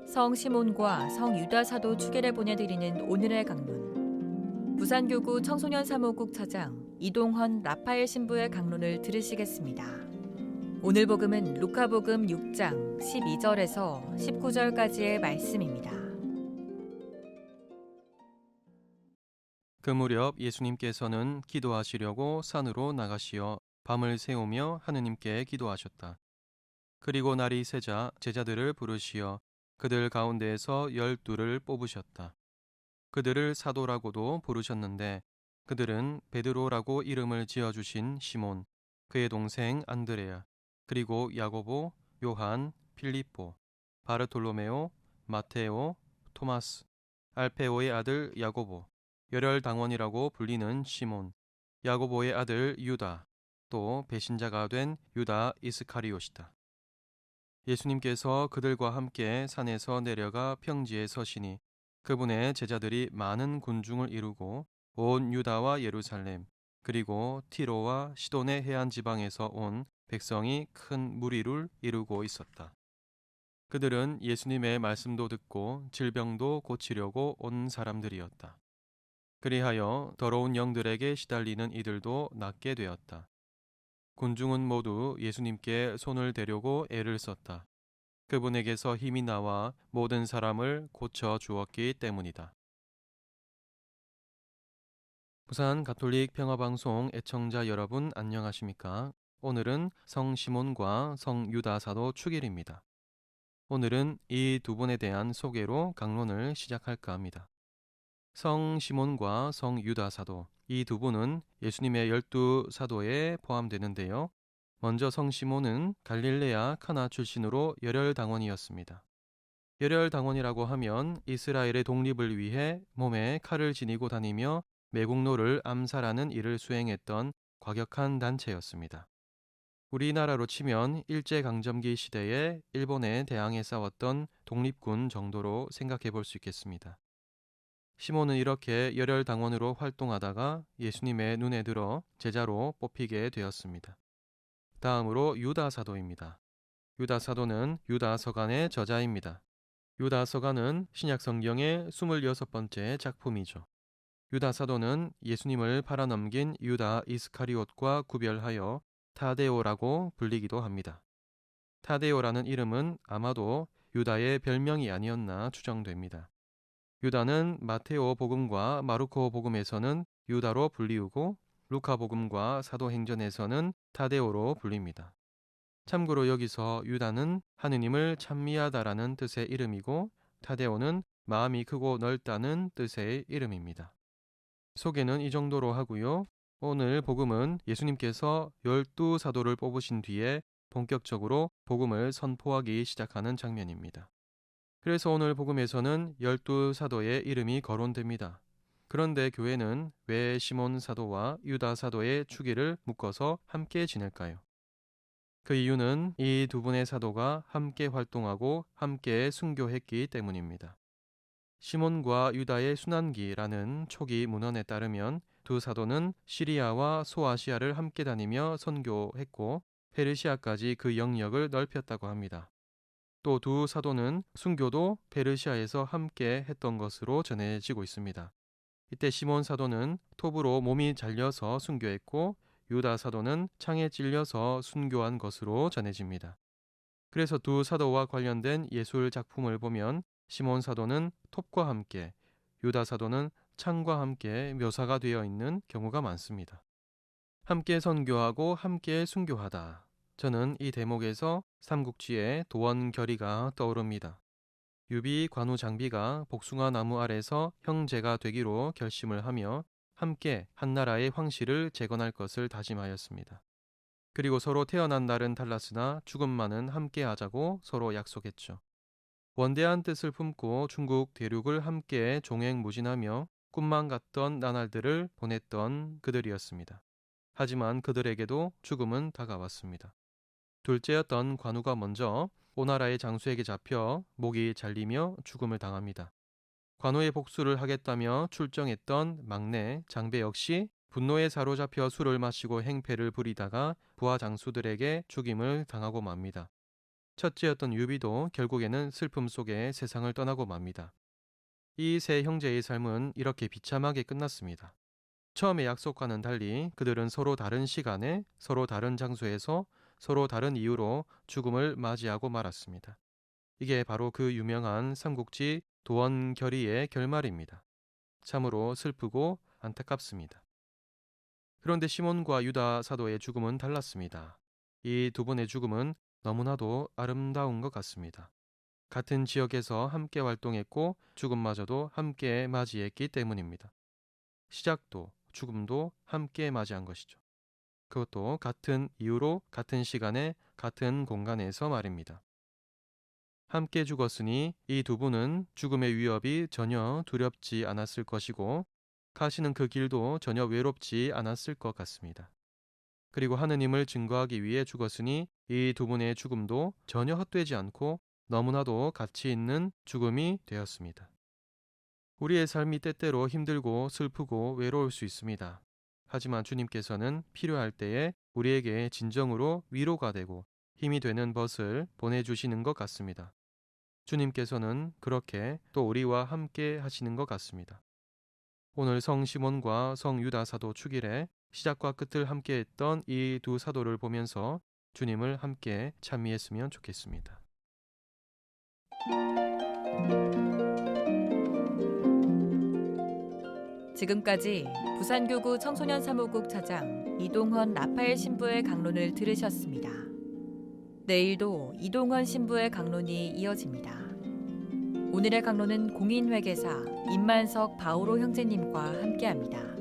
성 시몬과 성 유다 사도 추계를 보내드리는 오늘의 강론. 부산교구 청소년 사무국 차장 이동헌 라파엘 신부의 강론을 들으시겠습니다. 오늘 복음은 루카복음 6장 12절에서 19절까지의 말씀입니다. 그 무렵 예수님께서는 기도하시려고 산으로 나가시어 밤을 새우며 하느님께 기도하셨다. 그리고 날이 새자 제자들을 부르시어 그들 가운데에서 12를 뽑으셨다. 그들을 사도라고도 부르셨는데 그들은 베드로라고 이름을 지어주신 시몬, 그의 동생 안드레아, 그리고 야고보, 요한, 필립보, 바르톨로메오, 마테오, 토마스, 알페오의 아들 야고보, 열혈당원이라고 불리는 시몬, 야고보의 아들 유다, 또 배신자가 된 유다 이스카리옷이다. 예수님께서 그들과 함께 산에서 내려가 평지에 서시니 그분의 제자들이 많은 군중을 이루고 온 유다와 예루살렘 그리고 티로와 시돈의 해안 지방에서 온 백성이 큰 무리를 이루고 있었다. 그들은 예수님의 말씀도 듣고 질병도 고치려고 온 사람들이었다. 그리하여 더러운 영들에게 시달리는 이들도 낫게 되었다. 군중은 모두 예수님께 손을 대려고 애를 썼다. 그분에게서 힘이 나와 모든 사람을 고쳐 주었기 때문이다. 부산 가톨릭 평화방송 애청자 여러분 안녕하십니까? 오늘은 성 시몬과 성 유다 사도 축일입니다. 오늘은 이 두 분에 대한 소개로 강론을 시작할까 합니다. 성 시몬과 성 유다 사도, 이 두 분은 예수님의 12사도에 포함되는데요. 먼저 성 시몬은 갈릴레아 카나 출신으로 열혈당원이었습니다. 열혈당원이라고 하면 이스라엘의 독립을 위해 몸에 칼을 지니고 다니며 매국노를 암살하는 일을 수행했던 과격한 단체였습니다. 우리나라로 치면 일제강점기 시대에 일본에 대항해 싸웠던 독립군 정도로 생각해 볼 수 있겠습니다. 시몬은 이렇게 열혈당원으로 활동하다가 예수님의 눈에 들어 제자로 뽑히게 되었습니다. 다음으로 유다 사도입니다. 유다 사도는 유다 서간의 저자입니다. 유다 서간은 신약 성경의 26번째 작품이죠. 유다 사도는 예수님을 팔아넘긴 유다 이스카리옷과 구별하여 타데오라고 불리기도 합니다. 타데오라는 이름은 아마도 유다의 별명이 아니었나 추정됩니다. 유다는 마테오 복음과 마르코 복음에서는 유다로 불리우고 루카 복음과 사도행전에서는 타데오로 불립니다. 참고로 여기서 유다는 하느님을 찬미하다라는 뜻의 이름이고 타데오는 마음이 크고 넓다는 뜻의 이름입니다. 소개는 이 정도로 하고요. 오늘 복음은 예수님께서 12사도를 뽑으신 뒤에 본격적으로 복음을 선포하기 시작하는 장면입니다. 그래서 오늘 복음에서는 12사도의 이름이 거론됩니다. 그런데 교회는 왜 시몬 사도와 유다 사도의 축일을 묶어서 함께 지낼까요? 그 이유는 이 두 분의 사도가 함께 활동하고 함께 순교했기 때문입니다. 시몬과 유다의 순환기라는 초기 문헌에 따르면 두 사도는 시리아와 소아시아를 함께 다니며 선교했고 페르시아까지 그 영역을 넓혔다고 합니다. 또 두 사도는 순교도 페르시아에서 함께 했던 것으로 전해지고 있습니다. 이때 시몬 사도는 톱으로 몸이 잘려서 순교했고 유다 사도는 창에 찔려서 순교한 것으로 전해집니다. 그래서 두 사도와 관련된 예술 작품을 보면 시몬 사도는 톱과 함께, 유다 사도는 창과 함께 묘사가 되어 있는 경우가 많습니다. 함께 선교하고 함께 순교하다. 저는 이 대목에서 삼국지의 도원결의가 떠오릅니다. 유비 관우 장비가 복숭아 나무 아래서 형제가 되기로 결심을 하며 함께 한나라의 황실을 재건할 것을 다짐하였습니다. 그리고 서로 태어난 날은 달랐으나 죽음만은 함께 하자고 서로 약속했죠. 원대한 뜻을 품고 중국 대륙을 함께 종횡무진하며 꿈만 같던 나날들을 보냈던 그들이었습니다. 하지만 그들에게도 죽음은 다가왔습니다. 둘째였던 관우가 먼저 오나라의 장수에게 잡혀 목이 잘리며 죽음을 당합니다. 관우의 복수를 하겠다며 출정했던 막내 장배 역시 분노에 사로잡혀 술을 마시고 행패를 부리다가 부하 장수들에게 죽임을 당하고 맙니다. 첫째였던 유비도 결국에는 슬픔 속에 세상을 떠나고 맙니다. 이 세 형제의 삶은 이렇게 비참하게 끝났습니다. 처음의 약속과는 달리 그들은 서로 다른 시간에 서로 다른 장소에서 서로 다른 이유로 죽음을 맞이하고 말았습니다. 이게 바로 그 유명한 삼국지 도원결의의 결말입니다. 참으로 슬프고 안타깝습니다. 그런데 시몬과 유다 사도의 죽음은 달랐습니다. 이 두 분의 죽음은 너무나도 아름다운 것 같습니다. 같은 지역에서 함께 활동했고 죽음마저도 함께 맞이했기 때문입니다. 시작도 죽음도 함께 맞이한 것이죠. 그것도 같은 이유로 같은 시간에 같은 공간에서 말입니다. 함께 죽었으니 이 두 분은 죽음의 위협이 전혀 두렵지 않았을 것이고 가시는 그 길도 전혀 외롭지 않았을 것 같습니다. 그리고 하느님을 증거하기 위해 죽었으니 이 두 분의 죽음도 전혀 헛되지 않고 너무나도 가치 있는 죽음이 되었습니다. 우리의 삶이 때때로 힘들고 슬프고 외로울 수 있습니다. 하지만 주님께서는 필요할 때에 우리에게 진정으로 위로가 되고 힘이 되는 벗을 보내주시는 것 같습니다. 주님께서는 그렇게 또 우리와 함께 하시는 것 같습니다. 오늘 성 시몬과 성 유다 사도 축일에 시작과 끝을 함께 했던 이 두 사도를 보면서 주님을 함께 찬미했으면 좋겠습니다. 지금까지 부산교구 청소년 사무국 차장 이동헌 라파엘 신부의 강론을 들으셨습니다. 내일도 이동헌 신부의 강론이 이어집니다. 오늘의 강론은 공인회계사 임만석 바오로 형제님과 함께합니다.